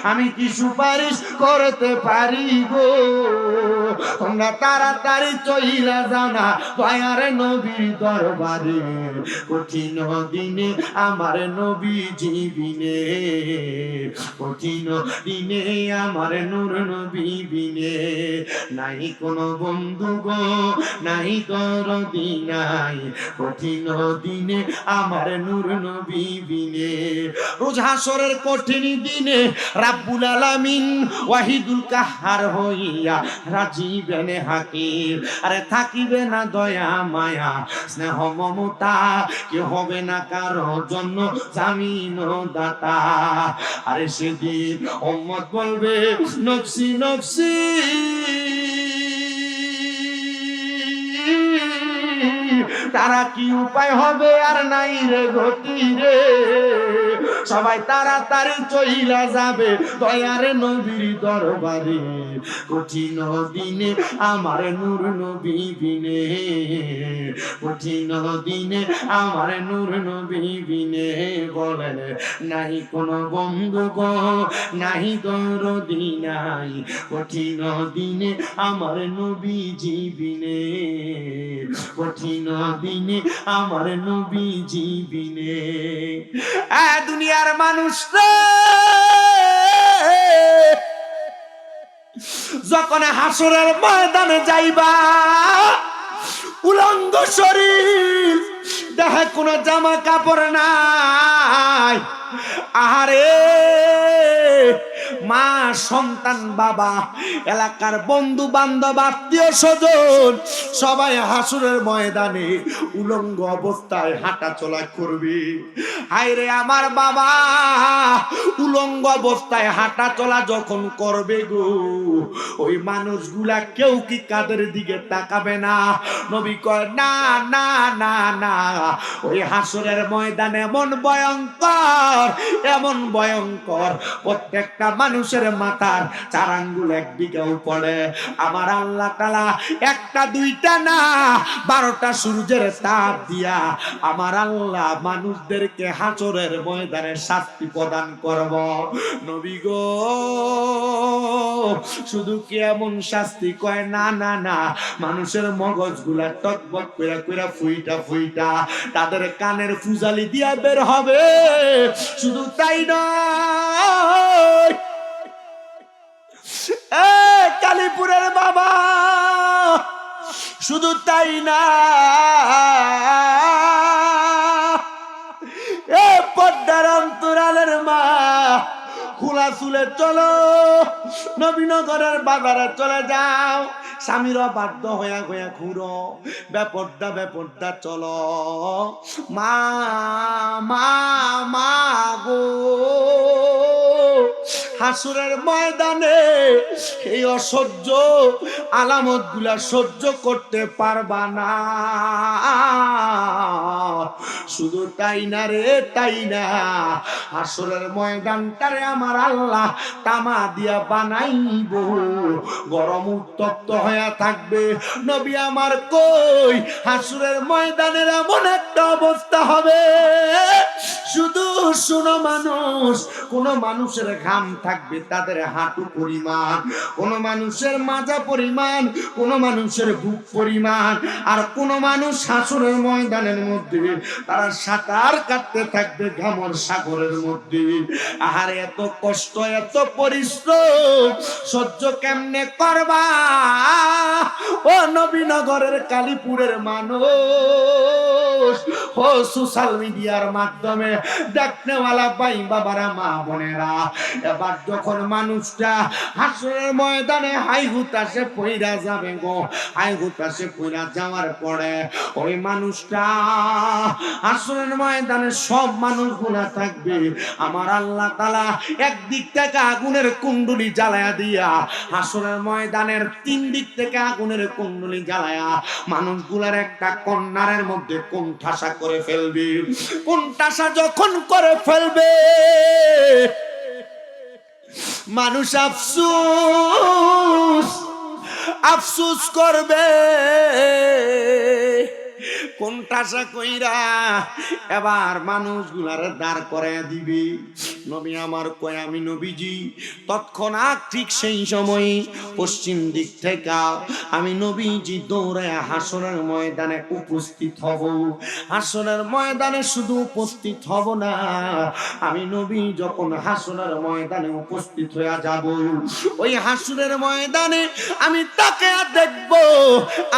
আমি কি সুপারিশ করতে পারি গো, তোমরা তাড়াতাড়ি চইলা যাও না দয়ার নবীর দরবারে, কঠিন দিনে আমার নবী জীবিনে, কঠিন দিনে আমার নূর নবী বিনে, নাই কোনো বন্ধু গো নাই দরদি নাই, কঠিন দিনে আমার নূর নবী বিনে। রোজ হাসরের কঠিন দিনে রাব্বুল আলামিন ওয়াহিদুল কাহ্হার হইয়া রাজিবেনে হাকির, আরে থাকিবে না দয়া মায়া স্নেহ মমতা, কে হবে না কারো জন্য জামিন দাতা। আরে সেদিন উম্মত বলবে নফসি নফসি, তারা কি উপায় হবে আর নাই রে গতি রে, সবাই তাড়াতাড়ি চইলা যাবে দয়ার নবীর দরবারে, কঠিন দিনে আমার নূর নবী বিনে, কঠিন দিনে আমার নূর নবী বিনে। বলেন নাই কোনো বন্ধু গো নাই দরদি নাই, কঠিন দিনে আমার নবী জীবিনে, কঠিন দিনে আমার নবী জীবিনে। দুনিয়ার মানুষ যখন হাসরের ময়দানে যাইবা, উলঙ্গ শরীর, দেহে কোনো জামা কাপড় নাই, আহারে মা সন্তান বাবা এলাকার বন্ধু বান্ধব আত্মীয় স্বজন সবাই হাসরের ময়দানে উলঙ্গ অবস্থায় হাঁটা চলা করবে। হায়রে আমার বাবা উলঙ্গ অবস্থায় হাঁটা চলা যখন করবে গো, ওই মানুষগুলা কেউ কি কাদের দিকে তাকাবে না? নবী কয় না না না না, ওই হাসরের ময়দান এমন ভয়ঙ্কর এমন ভয়ঙ্কর, প্রত্যেকটা মানুষের মাথার 4 আঙ্গুল একদিকেও পড়ে। আমার আল্লাহ তাআলা একটা দুইটা না 12টা সূর্যের তাপ দিয়া আমার আল্লাহ মানুষদেরকে হাসরের ময়দানে শাস্তি প্রদান করব। নবী গো শুধু কি এমন শাস্তি? কয় না না না, মানুষের মগজগুলা টকবক কইরা কইরা ফুইটা ফুইটা তাদের কানের ফুজালি দিয়া বের হবে। শুধু তাই নয়, কালীপুরের বাবা শুধু তাই না, পদ্মার অন্তরালের মা রাসূলের চলো নবীনগরের বাজারে চলে যাও, স্বামীরা বাধ্য হইয়া হইয়া ঘুরো, বেপর্দা চলো, মা মা মা গো হাসরের ময়দানে এই অসহ্য আলামত গুলা সহ্য করতে পারবা না। শুধু তাই না রে তাই না, হাসরের ময়দানটারে আমার আল্লাহ তামা দিয়া বানাইব, গরম উত্তপ্ত হয়ে থাকবে। নবী আমার কই হাসরের ময়দানের এমন একটা অবস্থা হবে, শুধু শুনো মানুষ, কোন মানুষের ঘাম থাকবে তাদের হাঁটু পরিমাণ, কোন মানুষের মাজা পরিমাণ, কোন মানুষের বুক পরিমাণ, আর কোন মানুষ হাসরের ময়দানের মধ্যে তারা সাঁতার কাটতে থাকবে ঘামর সাগরের মধ্যে। আর এত কষ্ট এত পরিশ্রম সহ্য কেমনে করবা ও নবীনগরের কালীপুরের মানুষ, ও সোশ্যাল মিডিয়ার মাধ্যমে দেখনেওয়ালা ভাই বাবারা মা বোনেরা, এবার যখন মানুষটা হাসরের ময়দানে হাই হুতাশে পইরা যাবে গো, হাই হুতাশে পইরা যাওয়ার পরে ওই মানুষটা হাসরের ময়দানে সব মানুষগুলা থাকবে, আমার আল্লাহ তাআলা একদিক থেকে আগুনের কুণ্ডুলি জ্বালায়া দিয়া হাসরের ময়দানের তিন দিক থেকে আগুনের কুণ্ডুলি জ্বালায়া মানুষগুলার একটা কন্যারের মধ্যে কোণঠাসা করে ফেলবে। কোণঠাসা যখন করে ফেলবে মানুষ আফসোস আফসোস করবে, কোণঠাসা কইরা এবার মানুষগুলার দাঁড় করায় দিবে। নবী আমার কয় আমি নবীজি তৎক্ষণাৎ ঠিক সেই সময় পশ্চিম দিক থেকে আমি নবীজি দৌড়ায় হাসরের ময়দানে উপস্থিত হব। হাসরের ময়দানে শুধু উপস্থিত হব না, আমি নবী যখন হাসরের ময়দানে উপস্থিত হয়ে যাব, ওই হাসরের ময়দানে আমি তাকে দেখব।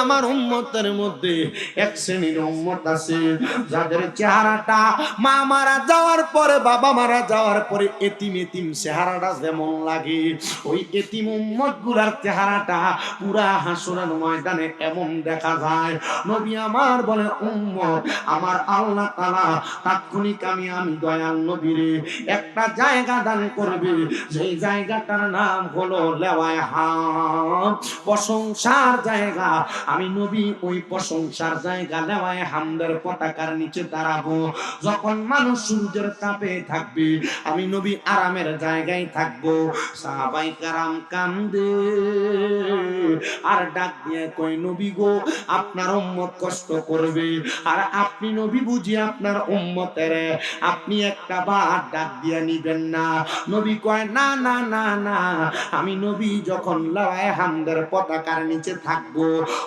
আমার উম্মতের মধ্যে এক শ্রেণীর উম্মত আছে যাদের চেহারাটা মা মারা যাওয়ার পরে বাবা মারা যাওয়ার পরে এতিম এতিম চেহারাটা যেমন লাগে, ওই এতিম উম্মত গুলার চেহারাটা পুরা হাসরের ময়দানে এমন দেখা যায়। নবী আমার বলে উম্মত আমার আল্লাহ তাআলা তাৎক্ষণিক আমি দয়াল নবীরে একটা জায়গা দান করবে, সেই জায়গাটার নাম হলো লেওয়ায় হামদ, প্রশংসার জায়গা। আমি নবী ওই প্রশংসার জায়গা লেওয়ায় হামদের পতাকার নিচে দাঁড়াবো। যখন মানুষ সূর্যের তাপে থাকবে আমি নবী আরামের জায়গায় থাকবো। সাহাবায়ে কেরাম কান্দে আর ডাক দিয়ে কই নবী গো আপনার উম্মত কষ্ট করবে, আর আপনি নবী বুঝি আপনার উম্মতের আপনি একটা বার ডাক দিয়ে নিবেন না? নবী কয় না না না না, আমি নবী যখন লেওয়ায় হামদের পতাকার নিচে থাকবো,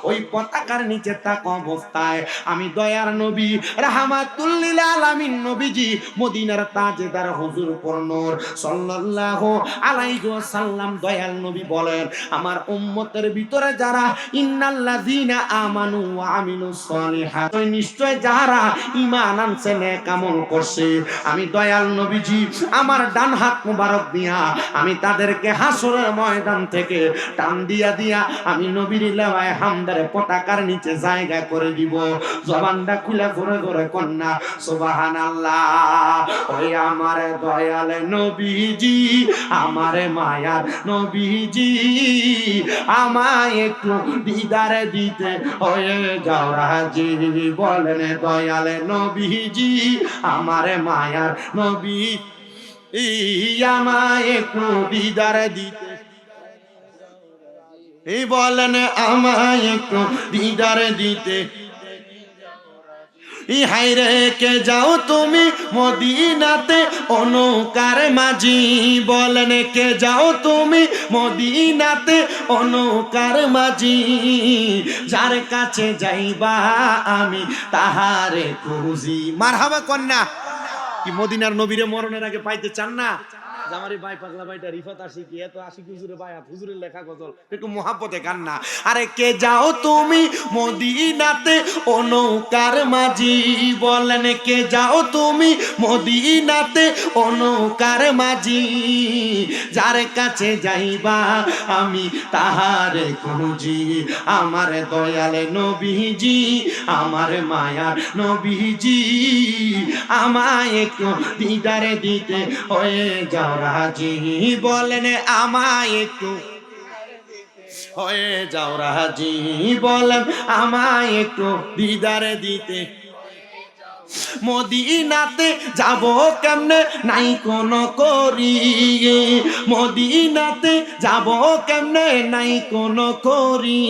ওই পতাকার নিচে থাকা অবস্থায় আমি দয়ার নবী রাহমাতুল লিল আলামিন নবীজি মদিনার তাজদার হুজুর পরনূর সাল্লাল্লাহু আলাইহি ওয়াসাল্লাম দয়াল নবী বলেন আমার উম্মতের ভিতরে যারা ইন্নাল্লাযীনা আমানু ওয়া আমিলুস সলিহাত, নিশ্চয় যারা ঈমান আনছে নেক আমল করছে, আমি দয়াল নবীজি আমার ডান হাত মুবারক দিয়া আমি তাদেরকে হাসরের ময়দান থেকে টান দিয়া দিয়া আমি নবীর লেওয়ায় হামদের পতাকার নিচে জায়গা করে দিব। জবানটা খুলে ঘুরে ঘুরে কন্যা সুবহানাল্লাহ। ওই আমার দয়াল নবীজি আমারে মায়ার নবীজি আমায় একটু দিদারে দিতে হয়ে যাও রাজি, বলেন দয়াল নবীজি আমারে মায়ার নবী আমায় একটু দিদারে দিতে, এই বলেন আমায় একটু দিদারে দিতে। হাইরে কে যাও তুমি মদিনাতে অনুকার মাঝি, বলেন কে যাও তুমি মদিনাতে অনুকার মাঝি, যার কাছে যাইবা আমি তাহারে খুঁজি। মারহাবা কন্যা, কি মদিনার নবীরে মরণের আগে পাইতে চান না? জামারি ভাই পাগলা ভাইটা রিফাত আশিকি এত আশিকি হুজুরে ভাই হুজুরের লেখা গজল একটু মহাব্বতে কান্না। আরে কে যাও তুমি মদিনাতে ও নৌকার মাঝি, বলেন কে যাও তুমি মদিনাতে ও নৌকার মাঝি, যার কাছে যাইবা আমি তাহারে খুঁজি, আমার দয়ালে নবীজি, আমার মায়ার নবীজি, আমায় একটু দিদারে দিতে হয়ে যাও রাজি, বলেন আমায় একটু হয়ে যাও রাজি, বলেন আমায় একটু দিদারে দিতে। মদিনাতে যাব কেমনে নাই কোন করি, মদিনাতে যাব কেমনে নাই কোন করি,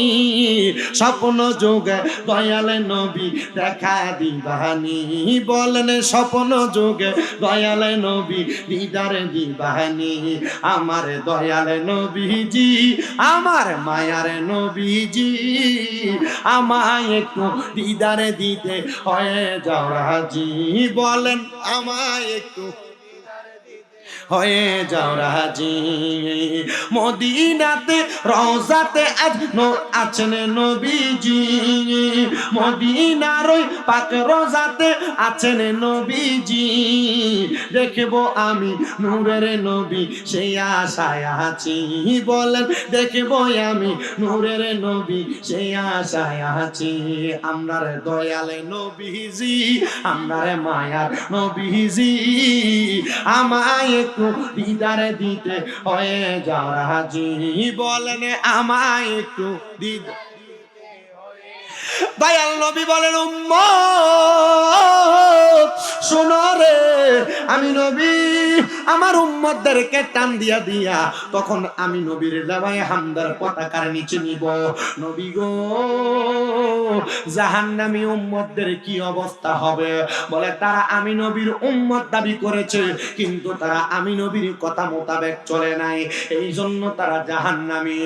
স্বপ্ন যোগে দয়াল নবী দেখা দিবানি, বলেন স্বপ্ন যোগে দয়াল নবী দিদার দিবানি, আমার দয়াল নবীজি, আমার মায়ার নবীজি, আমায় একটু দিদারে দিতে হয়ে যাও রাজি, বলেন আমায় একটু হয়ে যাও রাজি। মদিনাতে রওজাতে আছেন নবীজি, মদিনার ওই পাক রওজাতে আছেন নবীজি, দেখব আমি নূরের নবী সেই আশায় আছি, বলেন দেখব আমি নূরের নবী সেই আশায় আছি, আমরার দয়ালে নবীজি, আমরার মায়ার নবীজি, আমায় একটু দিদারে দিতে হয়ে যাও রাজি, বলেন আমায় একটু দিদারে। দয়াল নবী বলেন উম্মত শোনো রে, আমি নবী আমার উম্মতদেরকে টান দিয়া দিয়া তখন আমি নবীর লেবায় হামদার পতাকার নিচে নিব, নবী গো জাহান্নামী উম্মতদের কি অবস্থা হবে, বলে তারা আমি নবীর উম্মত দাবি করেছে কিন্তু তারা আমি নবীর কথা মোতাবেক চলে নাই, এই জন্য তারা জাহান্নামী।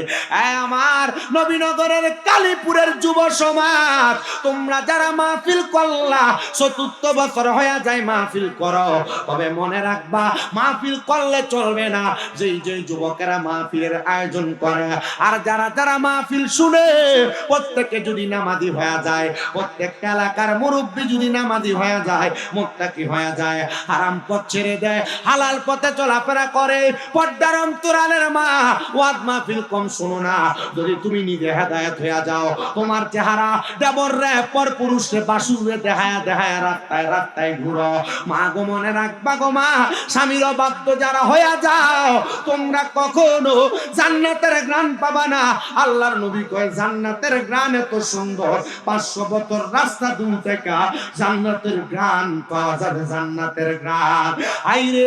আমার নবীনগরের কালীপুরের যুব সমাজ, তোমরা যারা মাহফিল করলা চতুর্থ বছর হয়ে যায় মাহফিল করো, তবে মনে রাখবা মাহফিল করলে চলবে না, যেই যেই যুবকেরা মাহফিলের আয়োজন করে আর যারা যারা মাহফিল শুনে প্রত্যেকে যদি নামাজি হয়ে যায়, প্রত্যেকটা এলাকার মুরব্বী যদি নামাজি হয়ে যায়, মুত্তাকি হয়ে যায়, হারাম পথ ছেড়ে দেয়, হালাল পথে চলাফেরা করে, পর্দার অন্তরালের মা ওয়াজ মাহফিল কম শোনো না, যদি তুমি নিজে হেদায়েত হয়ে যাও, তোমার চেহারা দেবর রে পর পুরুষ রে বাসুর রে দেখায়া দেখায়া রাস্তায় রাস্তায় ঘুরো, মা গো মনে রাখবা গো মা, স্বামীর অবাধ্য যারা হয়ে যাও তোমরা কখনো জান্নাতের ঘ্রাণ পাবা না। আল্লাহর নবী কয় জান্নাতের ঘ্রাণ এত সুন্দর, 500 বছর রাস্তা দূর থেকে জান্নাতের ঘ্রাণ পাওয়া যাবে, জান্নাতের ঘ্রাণ। আইরে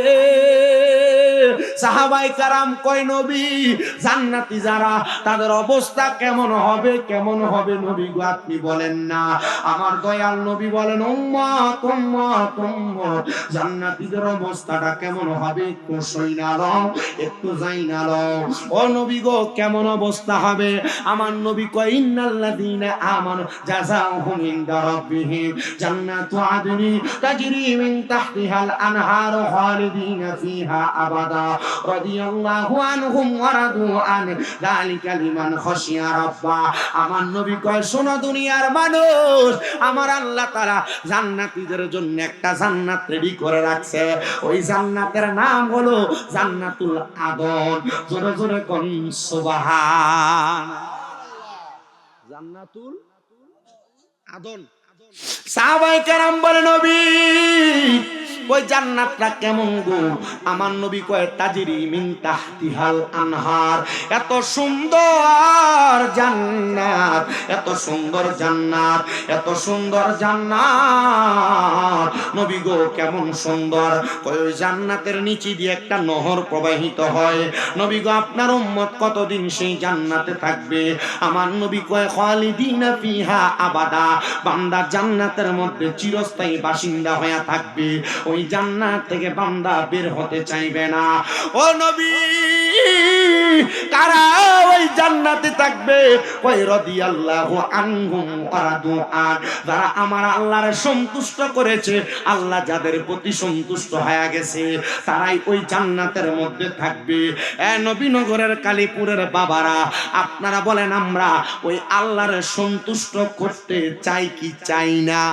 সাহাবায়ে কেরাম কয় নবী জান্নাতি যারা তাদের অবস্থা কেমন হবে, কেমন হবে নবী গো আপনি বলেন না। আমার দয়াল নবী বলেন উম্মত উম্মত উম্মত জান্নাতীদের অবস্থাটা কেমন হবে একটু শুইনা লও, একটু যাইনা লও। ও নবী গো কেমন অবস্থা হবে? আমার নবী কয় ইন্নাল্লাযীনা আমানু জাযাউহুম ইনদা রাব্বিহিম জান্নাতু আদনি তাজরি মিন তাহতিহাল আনহারু খালিদিনা ফিহা আবাদা রাদিয়াল্লাহু আনহুম ওয়া রাদু আন যালিকা লিমান খাশিয়া রাব্বা। আমার নবী কয় শোনো দুনিয়ার মানুষ, আমার আল্লাহ তাআলা জান্নাতীদের জন্য একটা জান্নাত রেডি করে রাখছে, ওই জান্নাতের নাম হলো জান্নাতুল আদন। জোরে জোরে কোন সুবহান। জান্নাতুল আদন। সাহাবায়ে কেরাম বলে নবী ওই জান্নাতটা কেমন গো? আমার নবী কয় তাজরি মিন তাহতিহাল আনহার, এত সুন্দর জান্নাত, এত সুন্দর জান্নাত, এত সুন্দর জান্নাত। নবী গো কেমন সুন্দর? কয় ওই জান্নাতের নিচে দিয়ে একটা নহর প্রবাহিত হয়। নবী গো আপনার উম্মত কতদিন সেই জান্নাতে থাকবে? আমার নবী কয় খালিদিনা ফিহা আবাদা, বান্দা জান্নাতের মধ্যে চিরস্থায়ী বাসিন্দা হয়ে থাকবে, ওই জান্নাত থেকে বান্দা বের হতে চাইবে না। ও নবী কারা ওই জান্নাতে থাকবে? ওই রাদিয়াল্লাহু আনহুম ওয়া রাদু আন, যারা আমার আল্লাহর সন্তুষ্ট করেছে, আল্লাহ যাদের প্রতি সন্তুষ্ট হয়ে গেছে, তারাই ওই জান্নাতের মধ্যে থাকবে। নবীনগরের কালীপুরের বাবারা, আপনারা বলেন আমরা ওই আল্লাহর সন্তুষ্ট করতে চাই কি চাই না?